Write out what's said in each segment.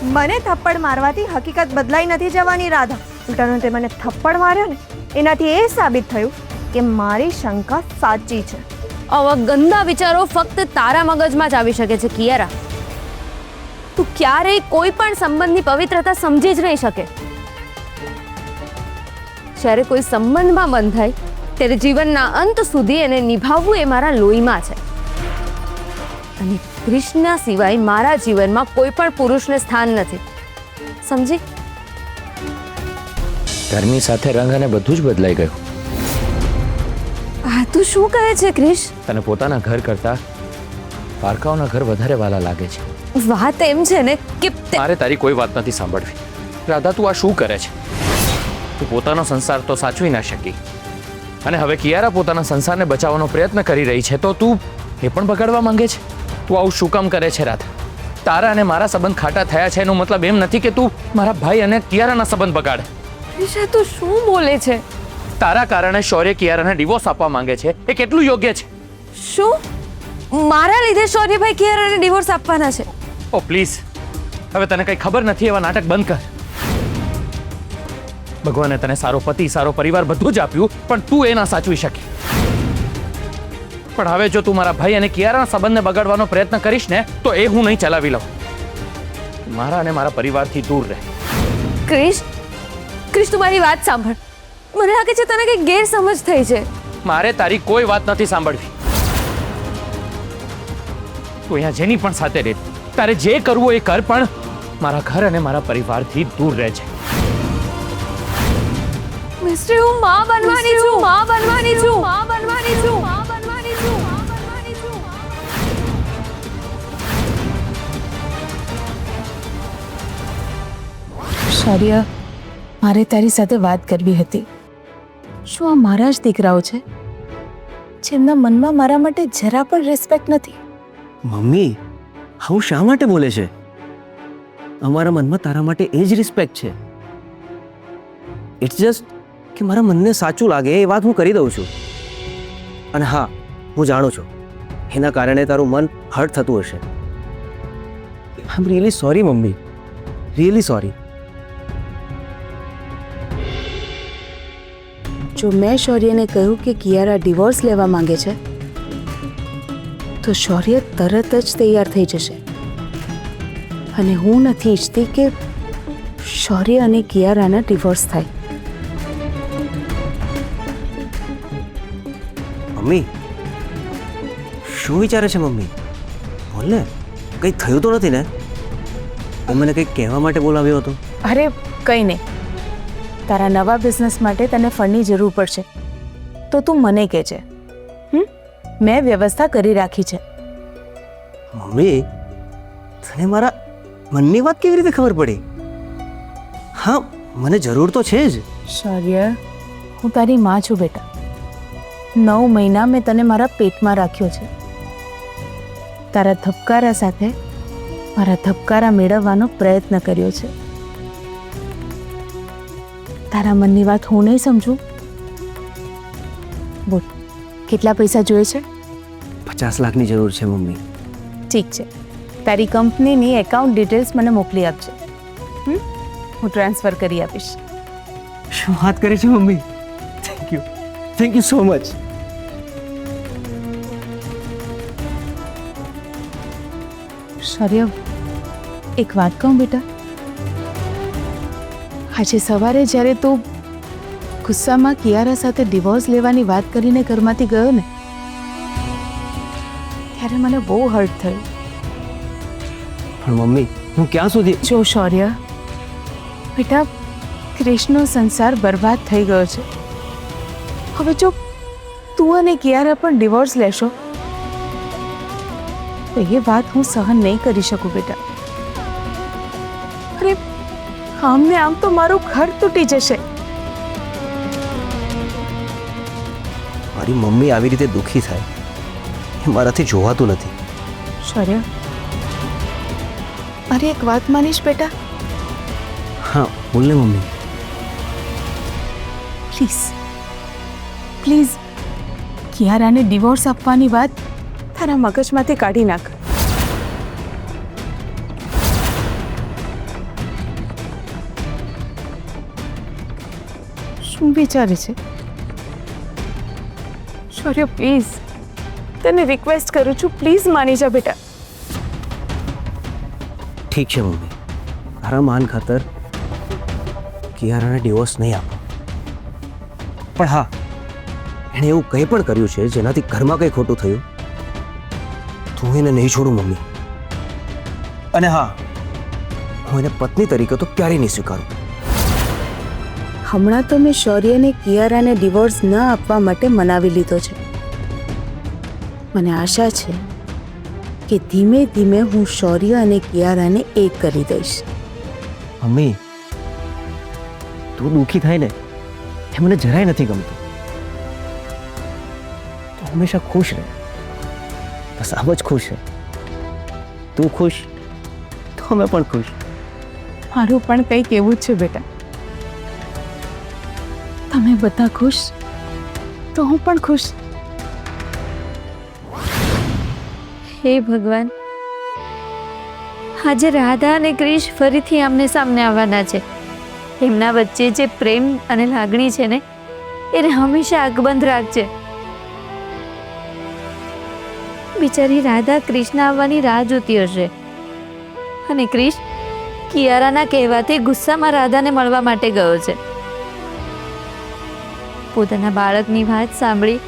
મને થપ્પડ મારવાથી હકીકત બદલાઈ નથી જવાની રાધા. ઉલટાનું તે મને થપ્પડ માર્યો ને એનાથી એ સાબિત થયું કે મારી શંકા સાચી છે. આવા ગંદા વિચારો ફક્ત તારા મગજમાં જ આવી શકે છે કિયારા. તું ક્યારેય કોઈ પણ સંબંધની પવિત્રતા સમજી જ નહીં શકે. જ્યારે કોઈ સંબંધમાં બંધાય ત્યારે જીવનના અંત સુધી એને નિભાવવું એ મારા લોહીમાં છે. અને કૃષ્ણ સિવાય મારા જીવનમાં કોઈ પણ પુરુષને સ્થાન નથી. સમજી? ઘરની સાથે રંગ અને બધું જ બદલાઈ ગયું. આ તું શું કહે છે ક્રિશ? તને પોતાના ઘર કરતા પારકાઓના ઘર વધારે વાલા લાગે છે. વાત એમ છે ને કે મારે તારી કોઈ વાત નથી સાંભળવી. રાધા, તું આ શું કરે છે? તું પોતાનો સંસાર તો સાચવી ના શકી અને હવે કિયારા પોતાના સંસારને બચાવવાનો પ્રયત્ન કરી રહી છે તો તું એ પણ બગાડવા માંગે છે? તું આવું શું કામ કરે છે રાધા? તારા અને મારા સંબંધ ખાટા થયા છે એનો મતલબ એમ નથી કે તું મારા ભાઈ અને કિયારાના સંબંધ બગાડે. ક્રિશ, તું શું બોલે છે? તારા કારણે શૌર્ય કિયારાને ડિવોર્સ આપવા માંગે છે એ કેટલું યોગ્ય છે? શું મારા લીધે શૌર્યભાઈ કિયારાને ડિવોર્સ આપવાના છે? ઓ પ્લીઝ, હવે તને કઈ ખબર નથી એવા નાટક બંધ કર. ભગવાને તને સારો પતિ, સારો પરિવાર બધું જ આપ્યું પણ તું એ ના સાચવી શકી. પણ હવે જો તું મારા ભાઈ અને કિયારાના સંબંધને બગાડવાનો પ્રયત્ન કરીશ ને તો એ હું નહીં ચલાવી લઉં. મારા અને મારા પરિવારથી દૂર રહે. ક્રિશ, ક્રિશ, તું મારી વાત સાંભળ. મને લાગે છે તને કઈ ગેરસમજ થઈ છે. મારે તારી કોઈ વાત નથી સાંભળવી. તું અહીંયા જેની પણ સાથે રહે, તારે જે કરવું એ કર, પણ મારા ઘર અને મારા પરિવારથી દૂર રહે છે. મિસ્ટર, હું માં બનવાની છું, માં બનવાની છું, માં બનવાની છું, માં બનવાની છું, માં બનવાની છું. શૌર્ય, મારે તારી સાથે વાત કરવી હતી. શું આ મારા જ દીકરાઓ છે જેમના મનમાં મારા માટે જરા પણ રિસ્પેક્ટ નથી? મમ્મી, હું શા માટે બોલે છે? અમારા મનમાં તારા માટે એ જ રિસ્પેક્ટ છે. ઇટ્સ જસ્ટ કે મારા મનને સાચું લાગે એ વાત હું કરી દઉં છું. અને હા, હું જાણું છું એના કારણે તારું મન હર્ટ થતું હશે. I am really sorry mummy, really sorry. જો મેં શૌર્યને કહ્યું કે કિયારા ડિવોર્સ લેવા માંગે છે તો શૌર્ય તરત જ તૈયાર થઈ જશે. અને હું નથી ઈચ્છતી કે શૌર્ય અને કિયારાના ડિવોર્સ થાય. મમ્મી, શું વિચારે છે મમ્મી? બોલ ને, કંઈ થયું તો નથી ને? એ મને કંઈક કહેવા માટે બોલાવ્યો હતો. અરે કંઈ નહીં. તારા નવા બિઝનેસ માટે તને ફંડની જરૂર પડશે તો તું મને કહેજે. મેં વ્યવસ્થા કરી રાખી છે. મમ્મી, તને મારા મનની વાત કેવી રીતે ખબર પડી? હા, મને જરૂર તો છે જ. શૌર્ય, હું તારી માં છું બેટા. 9 મહિના મેં તને મારા પેટમાં રાખ્યો છે. તારા ધબકારા સાથે મારા ધબકારા મેળવવાનો પ્રયત્ન કર્યો છે. તારા મનની વાત હું નહીં સમજું? બોલ, કેટલા પૈસા જોઈએ છે? 50 લાખની જરૂર છે મમ્મી. ઠીક છે, તારી કંપનીની એકાઉન્ટ ડિટેલ્સ મને મોકલી આપજે. હું ટ્રાન્સફર કરી આપીશ. શું વાત કરે છે mummy? Thank you so much. Shaurya, એક વાત કહું બેટા? આજે સવારે જ્યારે તું ગુસ્સામાં કિયારા સાથે ડિવોર્સ લેવાની વાત કરીને ઘરમાંથી ગયો ને ત્યારે મને બહુ હર્ટ થયું. પણ મમ્મી, હું ક્યાં સુધી? જો શૌર્ય બેટા, ક્રિશનો સંસાર બરબાદ થઈ ગયો છે. હવે જો તું અને કિયારા પણ ડિવોર્સ લેશો તો એ વાત હું સહન નહીં કરી શકું બેટા. અરે આમને આમ તો મારું ઘર તૂટી જશે. મારી મમ્મી આવી રીતે દુઃખી થાય એ મારાથી જોવાતું નથી. શૌર્ય, મારી એક વાત માનીશ બેટા? હા, બોલ ને મમ્મી. પ્લીઝ પ્લીઝ કિયારાને ડિવોર્સ આપવાની વાત તારા મગજમાંથી કાઢી નાખ. શું વિચારે છે? શૌર્ય પ્લીઝ, તને રિક્વેસ્ટ કરું છું, પ્લીઝ માની જા બેટા. ઠીક છે મમ્મી, તારા માન ખાતર કિયારાને ડિવોર્સ નહીં આપો. પણ હા, એણે એવું કંઈ પણ કર્યું છે જેનાથી ઘરમાં કંઈ ખોટું થયું તો હું એને નહીં છોડું મમ્મી. અને હા, હું એને પત્ની તરીકે તો ક્યારેય નહીં સ્વીકારું. હમણાં તો મેં શૌર્યને કિયારાને ડિવોર્સ ન આપવા માટે મનાવી લીધો છે. મને આશા છે કે ધીમે ધીમે હું શૌર્ય અને કિયારાને એક કરી દઈશ. મમ્મી, તું દુઃખી થાય ને એ મને જરાય નથી ગમતું. તું હંમેશા ખુશ રહે, બસ આમ જ ખુશ રહે. તું ખુશ તો અમે પણ ખુશ. મારું પણ કંઈક એવું જ છે બેટા. તમે બધા ખુશ તો હું પણ ખુશ. હે ભગવાન, આજે રાધા અને ક્રિશ ફરીથી આમને સામને આવવાના છે. એમના વચ્ચે જે પ્રેમ અને લાગણી છે ને, એને હંમેશા અકબંધ રાખજે. બિચારી રાધા ક્રિશના આવવાની રાહ જોતી હશે, અને ક્રિશ કિયારાના કહેવાથી ગુસ્સામાં રાધાને મળવા માટે ગયો છે. પોતાના બાળકની વાત સાંભળી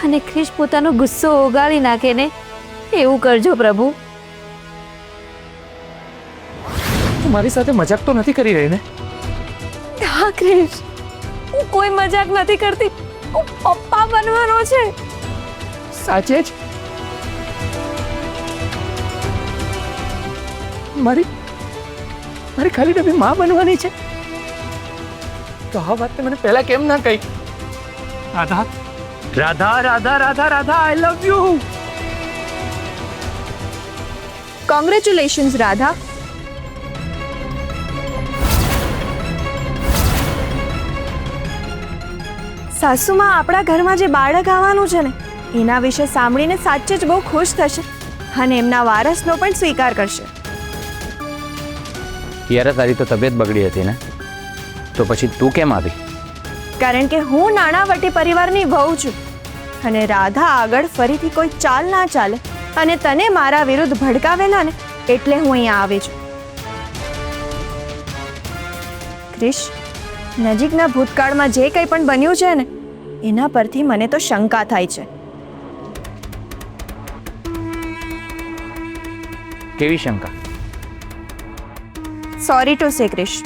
અને ક્રિશ પોતાનો ગુસ્સો ઓગાળી નાખે ને એવું કરજો પ્રભુ. તું મારી સાથે મજાક તો નથી કરી રહી ને? હા ક્રિશ, હું કોઈ મજાક નથી કરતી. હું પપ્પા બનવાનો છે. સાચે જ? મારી મારી ખાલી ડબ્બી માં બનવાની છે? તો આ વાત મને પહેલા કેમ ના કહી? રાધા રાધા રાધા રાધા રાધા, આઈ લવ યુ. કોંગ્રેચ્યુલેશન્સ રાધા. સાસુમાં આપણા ઘરમાં જે બાળક આવવાનું છે ને, એના વિશે સાંભળીને સાચે જ બહુ ખુશ થશે અને એમના વારસનો પણ સ્વીકાર કરશે. કિયારા, તારી તો તબિયત બગડી હતી ને, તો પછી તું કેમ આવી? કારણ કે હું નાણાવટી પરિવારની વહુ છું અને રાધા આગળ ફરીથી કોઈ ચાલ ના ચાલે અને તને મારા વિરુદ્ધ ભડકાવેલા ને, એટલે હું અહીંયા આવી છું. ક્રિશ, નજીકના ભૂતકાળમાં જે કંઈ પણ બન્યું છે ને, એના પરથી મને તો શંકા થાય છે. કેવી શંકા? સોરી ટુ સે ક્રિશ,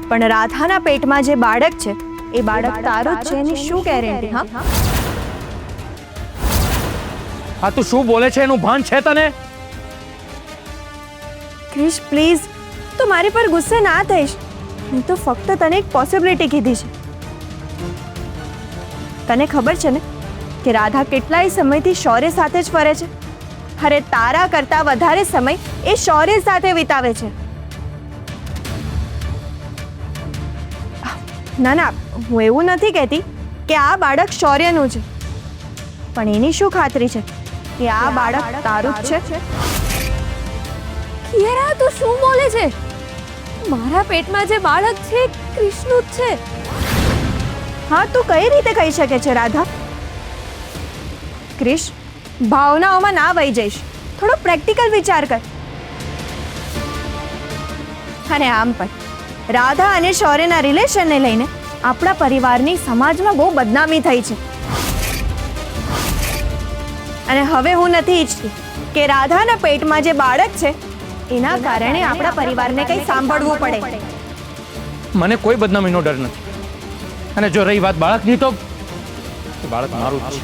પણ રાધાના પેટમાં જે બાળક છે એ બાળક તારું જ છે એની શું ગેરંટી? હા, હા, તું શું બોલે છે એનું ભાન છે તને? ક્રિશ પ્લીઝ, તું મારી પર ગુસ્સે ના થઈશ. મેં તો ફક્ત તને એક પોસિબિલિટી કીધી છે. તને ખબર છે ને કે રાધા કેટલાય સમયથી શૌર્ય સાથે જ ફરે છે. અરે તારા કરતાં વધારે સમય એ શૌર્ય સાથે વિતાવે છે. ના ના, હું એવું નથી કહેતી કે આ બાળક શૌર્યનું છે, પણ એની શું ખાતરી છે કે આ બાળક તારું જ છે? કિયારા, તું શું બોલે છે? મારા પેટમાં જે બાળક છે કૃષ્ણનું જ છે. હા, તું કઈ રીતે કહી શકે છે રાધા? ક્રિશ, ભાવનાઓમાં ના વહી જઈશ. થોડો પ્રેક્ટિકલ વિચાર કર. અને આમ પણ રાધા અને શૌર્યના રિલેશનને લઈને આપણા પરિવારની સમાજમાં બહુ બદનામી થઈ છે. અને હવે હું નથી ઈચ્છતી કે રાધાના પેટમાં જે બાળક છે એના કારણે આપણા પરિવારને કંઈ સાંભળવું પડે. મને કોઈ બદનામીનો ડર નથી. અને જો રહી વાત બાળકની, તો બાળક મારું જ છે.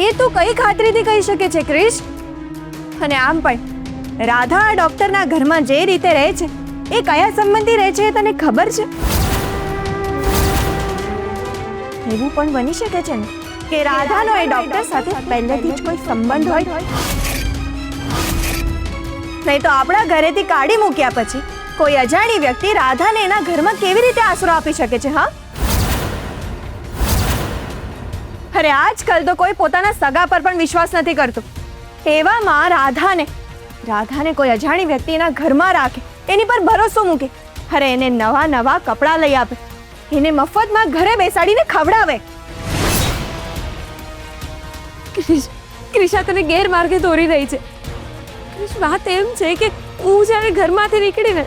એ તું કઈ ખાતરીથી કહી શકે છે ક્રિશ? અને આમ પણ રાધા આ ડોક્ટરના ઘરમાં જે રીતે રહે છે એ કયા સંબંધી રહે છે એ તને ખબર છે? એવું પણ બની શકે છે ને કે રાધાનો એ ડોક્ટર સાથે પહેલેથી જ કોઈ સંબંધ હોય. નહીં તો આપણા ઘરેથી કાઢી મૂક્યા પછી કોઈ અજાણી વ્યક્તિ રાધાને એના ઘરમાં કેવી રીતે આશરો આપી શકે છે? હા, અરે આજકાલ તો કોઈ પોતાના સગા પર પણ વિશ્વાસ નથી કરતું. એવામાં રાધાને કોઈ અજાણી વ્યક્તિ એના ઘરમાં રાખે, એની પર ભરોસો મૂકે, અરે એને નવા નવા કપડાં લઈ આપે, એને મફતમાં ઘરે બેસાડીને ખવડાવે. ક્રિશા તને ગેરમાર્ગે દોરી રહી છે. ક્રિશ, વાત એમ છે કે હું જ્યારે ઘરમાંથી નીકળીને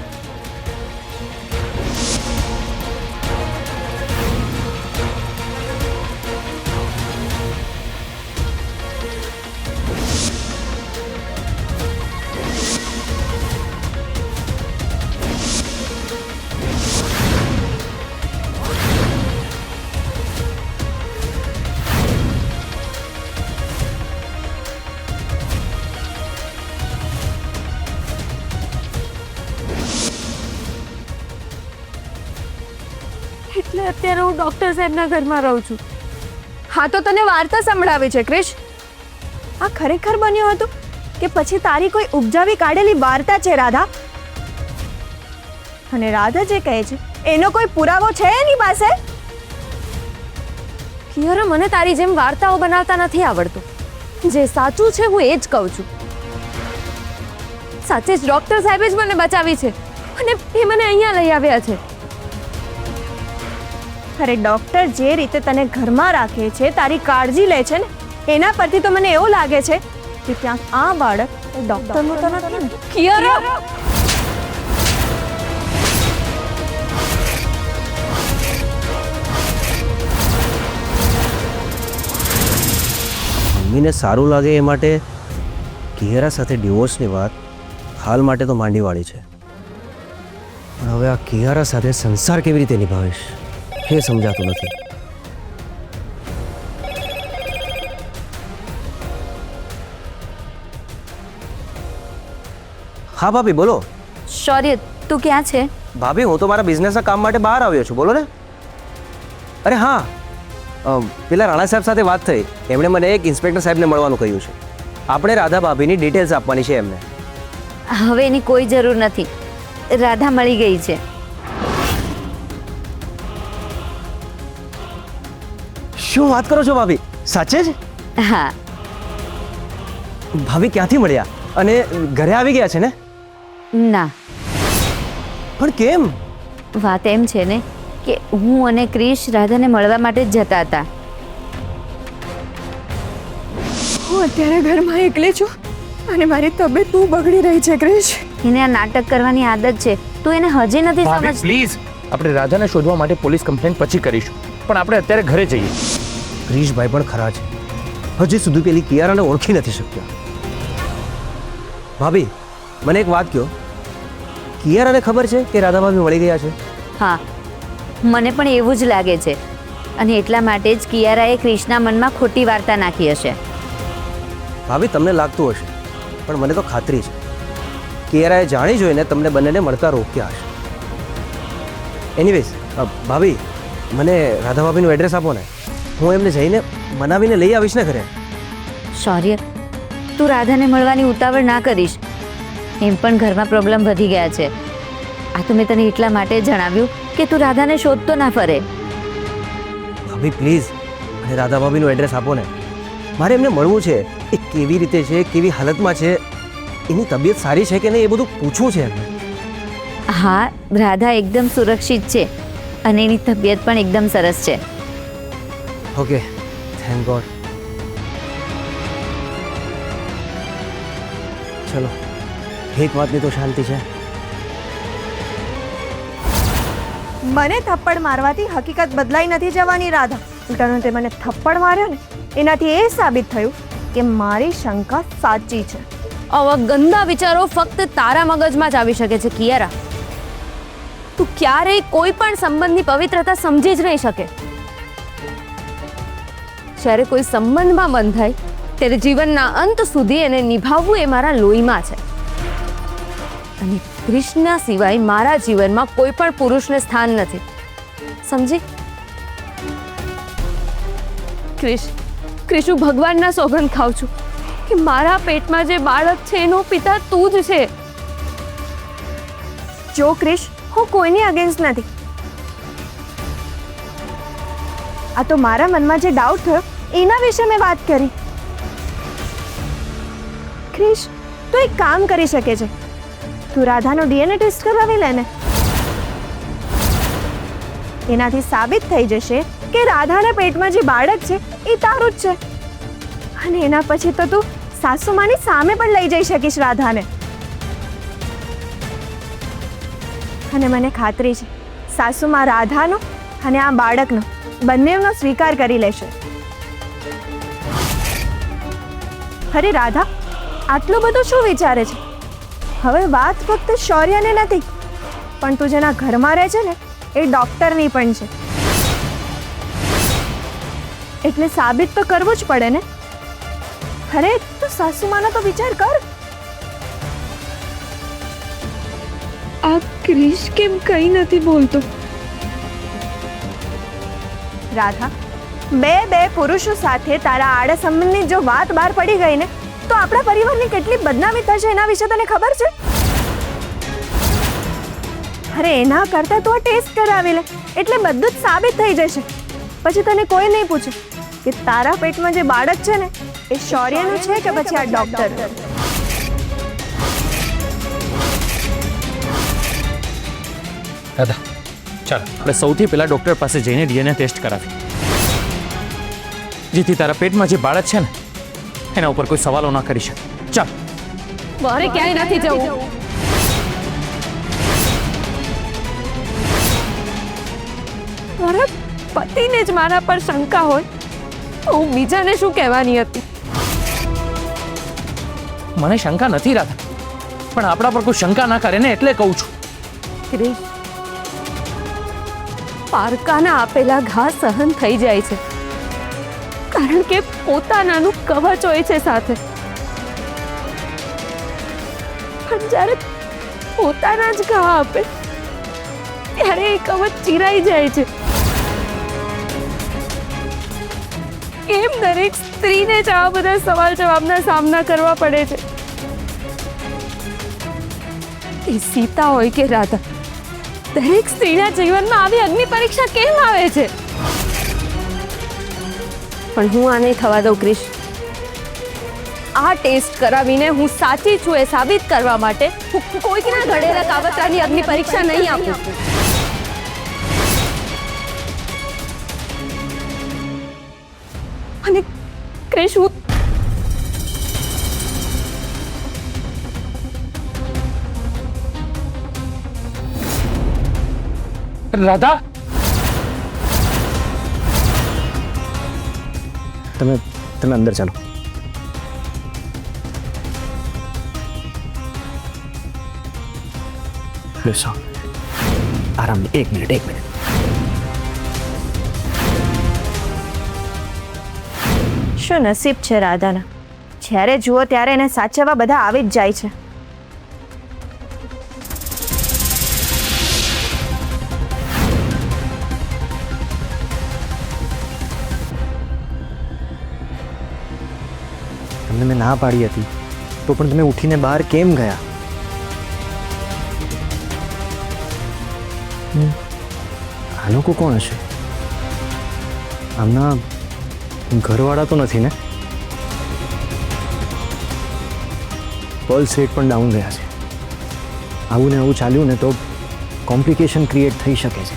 એટલે અત્યારે હું ડોક્ટર સાહેબના ઘરમાં રહું છું. હા તો તને વાર્તા સંભળાવે છે ક્રિશ. આ ખરેખર બન્યું હતું કે પછી તારી કોઈ ઉપજાવી કાઢેલી વાર્તા છે રાધા? અને રાધા જે કહે છે એનો કોઈ પુરાવો છે એની પાસે? કિયારા, મને તારી જેમ વાર્તાઓ બનાવતા નથી આવડતું. જે સાચું છે હું એ જ કહું છું. સાચે જ ડોક્ટર સાહેબે જ મને બચાવી છે અને એ મને અહીંયા લઈ આવ્યા છે. અરે ડોક્ટર જે રીતે તને ઘરમાં રાખે છે, તારી કાળજી લે છે ને, એના પરથી તો મને એવું લાગે છે કે ક્યાંક આ બાળક ડોક્ટરનું તો નથી ને. કિયારા, મમ્મીને સારું લાગે એ માટે કિયારા સાથે ડિવોર્સની વાત હાલ માટે તો માંડી વાળી છે, પણ હવે આ કિયારા સાથે સંસાર કેવી રીતે નિભાવીશ એ સમજાતું નથી. હા ભાભી બોલો. શૌર્ય, તું ક્યાં છે? ભાભી હું તો મારા બિઝનેસના કામ માટે બહાર આવ્યો છું, બોલો ને. અરે હા, પેલા રાણા સાહેબ સાથે વાત થઈ, એમણે મને એક ઇન્સ્પેક્ટર સાહેબને મળવાનું કહ્યું છે. આપણે રાધા ભાભીની ડિટેલ્સ આપવાની છે એમને. હવે એની કોઈ જરૂર નથી. રાધા મળી ગઈ છે. શું વાત કરો છો ભાભી? સાચે જ? હા, ભાભી ક્યાંથી મળ્યા અને ઘરે આવી ગયા છે ને? ના, પણ કેમ? વાત એમ છે ને કે હું અને ક્રિશ રાધાને મળવા માટે જ જતા હતા. હું અત્યારે ઘરમાં એકલી છું અને મારી તબિયત બહુ બગડી રહી છે ક્રિશ. એને આ નાટક કરવાની આદત છે. તું એને હજી નથી ભાભી સમજતી. પ્લીઝ, આપણે રાધાને શોધવા માટે પોલીસ કમ્પ્લેન પછી કરીશું, પણ આપણે અત્યારે ઘરે જઈએ. ક્રિશભાઈ પણ ખરા છે, હજી સુધી પેલી કિયારાને ઓળખી નથી શક્યા. ભાભી મને એક વાત કહો, કિયારાને ખબર છે કે રાધા ભાભી મળી ગયા છે? હા, મને પણ એવું જ લાગે છે અને એટલા માટે જ કિયારાએ ક્રિશના મનમાં ખોટી વાર્તા નાખી હશે. ભાભી તમને લાગતું હશે, પણ મને તો ખાતરી છે કિયારાએ જાણી જોઈને તમને બંનેને મળતા રોક્યા હશે. એનીવેઝ ભાભી, મને રાધા ભાભીનું એડ્રેસ આપો ને, હું એમને જઈને મનાવીને લઈ આવીશ ને ઘરે. શૌર્ય, તું રાધાને મળવાની ઉતાવળ ના કરીશ. એમ પણ ઘરમાં પ્રોબ્લેમ વધી ગયા છે. આ તો મેં તને એટલા માટે જણાવ્યું કે તું રાધાને શોધતો ના ફરે. ભાભી પ્લીઝ મને રાધા ભાભીનું એડ્રેસ આપો ને, મારે એમને મળવું છે. એ કેવી રીતે છે, કેવી હાલતમાં છે, એની તબિયત સારી છે કે નહીં એ બધું પૂછવું છે એમને. હા, રાધા એકદમ સુરક્ષિત છે અને એની તબિયત પણ એકદમ સરસ છે. Okay, thank God. ચલો, એક વાતની તો શાંતિ છે. મને થપ્પડ મારવાથી હકીકત બદલાઈ નથી જવાની રાધા. ઉલટાનો તે મને થપ્પડ માર્યો ને એનાથી એ સાબિત થયું કે મારી શંકા સાચી છે. આવા ગંદા વિચારો ફક્ત તારા મગજમાં જ આવી શકે છે કિયારા. તું ક્યારેય કોઈ પણ સંબંધની પવિત્રતા સમજી જ નહીં શકે. જ્યારે કોઈ સંબંધમાં બંધાય ત્યારે જીવનના અંત સુધી એને નિભાવવું એ મારા લોહીમાં છે. અને કૃષ્ણ સિવાય મારા જીવનમાં કોઈ પણ પુરુષને સ્થાન નથી, સમજી? ક્રિશ, હું ભગવાનના સોગંદ ખાઉં છું કે મારા પેટમાં જે બાળક છે એનો પિતા તું જ છે. જો ક્રિશ, હું કોઈની અગેન્સ્ટ નથી. આ તો મારા મનમાં જે ડાઉટ થયો એના વિશે મેં વાત કરી. ક્રિશ, તું એક કામ કરી શકે છે, તું રાધાનો DNA ટેસ્ટ કરાવી લે ને. એનાથી સાબિત થઈ જશે કે રાધાના પેટમાં જે બાળક છે એ તારું જ છે. અને એના પછી તો તું સાસુમાની સામે પણ લઈ જઈ શકીશ રાધાને. અને મને ખાતરી છે સાસુમાં રાધાનો અને આ બાળકનો બંનેનો સ્વીકાર કરી લેશે. અરે રાધા, આટલું બધું શું વિચારે છે? હવે વાત ફક્ત શૌર્યને નથી, પણ તું જેના ઘરમાં રહે છે ને એ ડોક્ટરની પણ છે. એટલે સાબિત તો કરવું જ પડે ને. અરે તું સાસુમાનો તો વિચાર કર. આ ક્રિશ કેમ કઈ નથી બોલતો? રાધા, બે પુરુષો સાથે તારા આડા સંબંધની જો વાત બહાર પડી ગઈ ને તો આપણા પરિવારની કેટલી બદનામી થશે એના વિશે તને ખબર છે? અરે એના કરતા તું આ ટેસ્ટ કરાવી લે એટલે બધું જ સાબિત થઈ જશે. પછી તને કોઈ નહીં પૂછે કે તારા પેટમાં જે બાળક છે ને એ શૌર્યનું છે કે પછી આ ડોક્ટર. દાદા ચાલ આપણે સૌથી પહેલા ડોક્ટર પાસે જઈને ડીએનએ ટેસ્ટ કરાવી, જેથી તારા પેટમાં જે બાળક છે ને એના ઉપર કોઈ સવાલો ના કરી શકે. ચાલ. મારે ક્યાંય નથી જવું. મારા પતિને જ મારા પર શંકા હોય તો હું બીજાને શું કહેવાની હતી? મને શંકા નથી રાધા, પણ આપણા પર કોઈ શંકા ના કરે ને એટલે કહું છું. ક્રિશ, પારકાના આપેલા ઘા સહન થઈ જાય છે કારણ કે પોતાનાનું કવચ હોય છે સાથે. પણ જ્યારે પોતાના જ ઘા આપે ત્યારે એ કવચ ચીરાઈ જાય છે. કેમ દરેક સ્ત્રીને જ આવા બધા સવાલ જવાબના સામના કરવા પડે છે? એ સીતા હોય કે રાધા, દરેક સ્ત્રીના જીવનમાં આવી અગ્નિ પરીક્ષા કેમ આવે છે? પણ હું આ નહીં થવા દઉં ક્રિશ. આ ટેસ્ટ કરાવીને હું સાચી છું એ સાબિત કરવા માટે હું કોઈકના ઘડેલા કાવતરાની અગ્નિ પરીક્ષા નહીં આપું. અને ક્રિશ, હું રાધા, તમે અંદર ચાલો. બેસો આરામ. એક મિનિટ. શું નસીબ છે રાધાના, જ્યારે જુઓ ત્યારે એને સાચવવા બધા આવી જ જાય છે. તમને મેં ના પાડી હતી તો પણ તમે ઉઠીને બહાર કેમ ગયા? આ લોકો કોણ હશે? આમના ઘરવાળા તો નથી ને? પલ્સ રેટ પણ ડાઉન રહ્યા છે. આવું ને આવું ચાલ્યું ને તો કોમ્પ્લિકેશન ક્રિએટ થઈ શકે છે.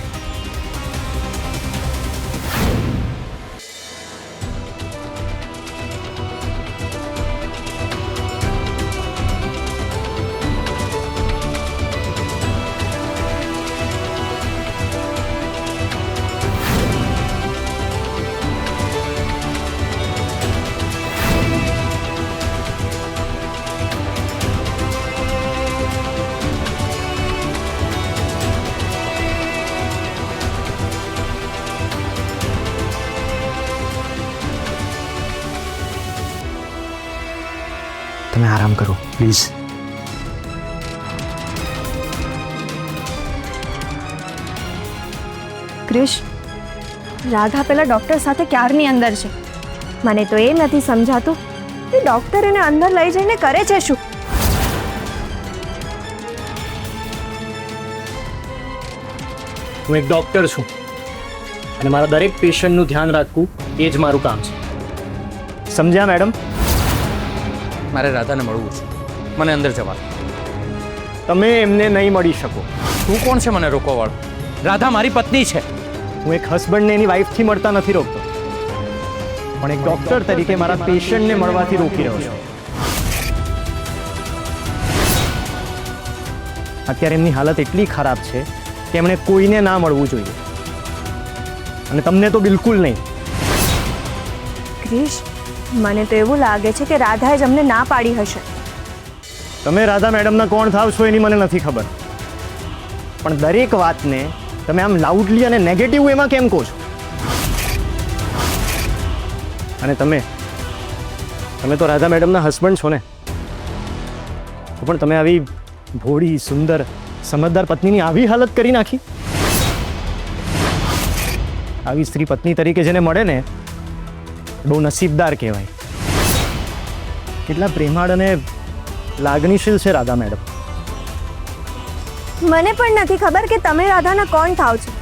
તમે આરામ કરો પ્લીઝ. ક્રિશ, રાધા પેલા ડોક્ટર સાથે ક્યારની અંદર છે. મને તો એ નથી સમજાતું કે ડોક્ટર એને અંદર લઈ જઈને કરે છે શું? હું એક ડૉક્ટર છું અને મારા દરેક પેશન્ટનું ધ્યાન રાખવું એ જ મારું કામ છે. સમજ્યા મેડમ? મારે રાધાને મળવું છે, મને અંદર જવા દો. તમે એમને નહીં મળી શકો. તું કોણ છે મને રોકવા વાળો? રાધા મારી પત્ની છે. હું એક હસબન્ડને એની વાઈફથી મળતા નથી રોકતો, પણ એક ડોક્ટર તરીકે મારા પેશન્ટને મળવાથી રોકી રહ્યો છું. અત્યારે એમની હાલત એટલી ખરાબ છે કે એમણે કોઈને ના મળવું જોઈએ, અને તમને તો બિલકુલ નહીં. ક્રિશ, મને તો એવું લાગે છે કે રાધાએ જ અમને ના પાડી હશે. તમે રાધા મેડમના કોણ થાવ છો એની મને નથી ખબર, પણ દરેક વાતને તમે આમ લાઉડલી અને નેગેટિવ એમાં કેમ કહો છો? અને તમે તો રાધા મેડમના હસબન્ડ છો ને, તો પણ તમે આવી ભોળી સુંદર સમજદાર પત્નીની આવી હાલત કરી નાખી. આવી સ્ત્રી પત્ની તરીકે જેને મળે ને બહુ નસીબદાર કહેવાય. કેટલા પ્રેમાળ અને લાગણીશીલ છે રાધા મેડમ. મને પણ નથી ખબર કે તમે રાધાના કોણ થાવ છો,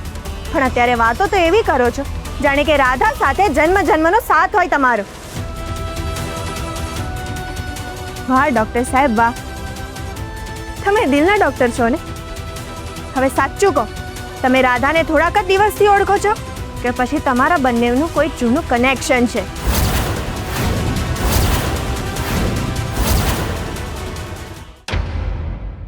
પણ અત્યારે વાતો તો એવી કરો છો જાણે કે રાધા સાથે જન્મ જન્મનો સાથ હોય તમારો. વાહ ડૉક્ટર સાહેબ વાહ, તમે દિલના ડૉક્ટર છો ને. હવે સાચું કહો, તમે રાધાને થોડાક જ દિવસથી ઓળખો છો કે પછી તમારા બંનેનું કોઈ જૂનું કનેક્શન છે?